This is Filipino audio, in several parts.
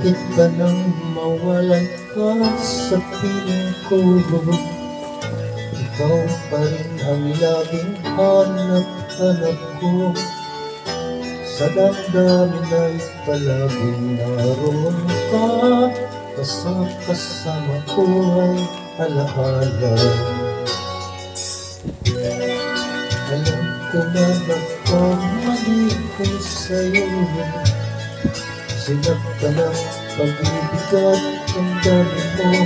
Bakit ba nang mawalan ka sa piling ko? Ikaw pa rin ang laging hanap-hanap ko. Sa damdamin ay palaging naroon ka. Kasama ko ay alaala. Alam ko na nagkamali ko sa'yo. Sinaktan ang pag-ibig at ang dami mo.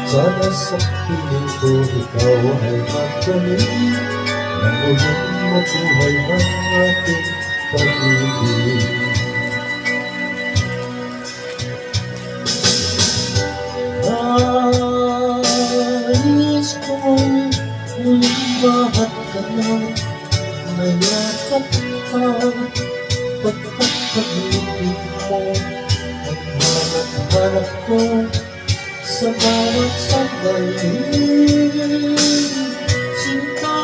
Sana sa piling ko ikaw ay magaling. Nang uling mabuhay ang ating pag-ibig. Nais ko'y muling mahal ka na. Mayakap ka pagkat pag-ibig mo ang hanap-hanap ko sa bawat sandali. Sinta,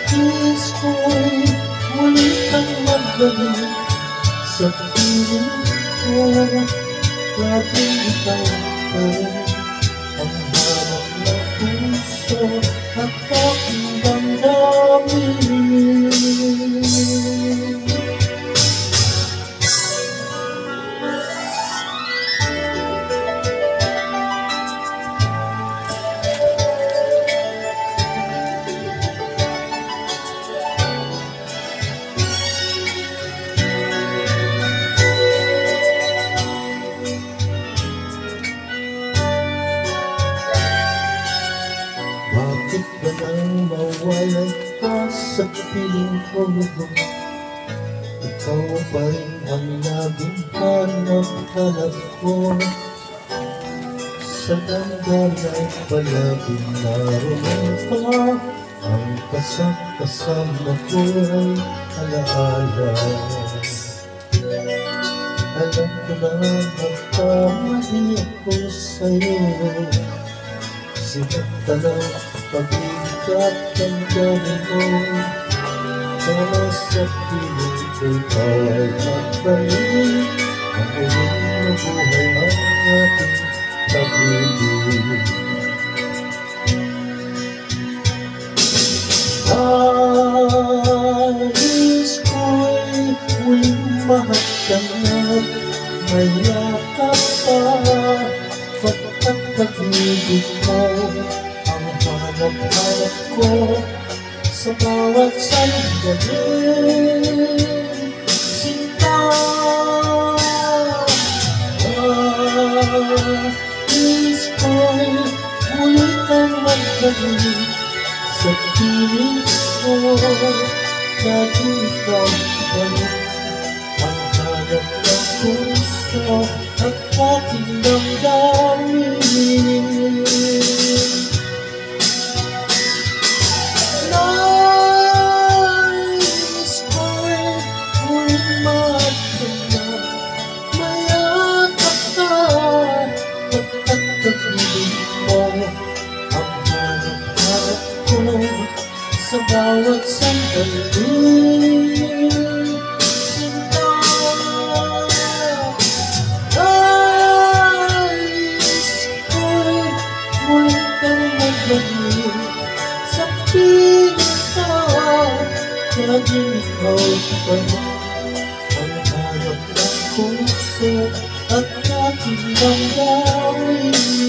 nais ko'y muli kang magbalik sa piling ko. Laging ikaw pa rin ang hanap ng puso at aking damdamin. Bakit ba nang mawalan ka sa piling ko? Ikaw pa rin ang laging hanap-hanap ko. Sa damdamin ay palaging naroon ka. Ang kasama ko ay alaala. Alam ko na nagkamali ako sa'yo. Sinaktan ang pag-ibig at ang dami mo. Sana sa piling ko ikaw ay magaling. Ang uling mabuhay ang ating pag-ibig. Nais ko'y muling mahal ka na. Mayakap ka pagkat pag-ibig mo ang hanap-hanap ko sa bawat sandali. Sinta, nais ko'y muli kang magbalik sa piling ko. Laging ikaw pa rin ang hanap ng puso at aking damdamin. Nais ko'y muling mahal ka na. Mayakap ka pagkat pag-ibig mo ang hanap-hanap ko sa bawat sandali. Sa piling ko, laging ikaw pa rin ang hanap ng puso at aking damdamin.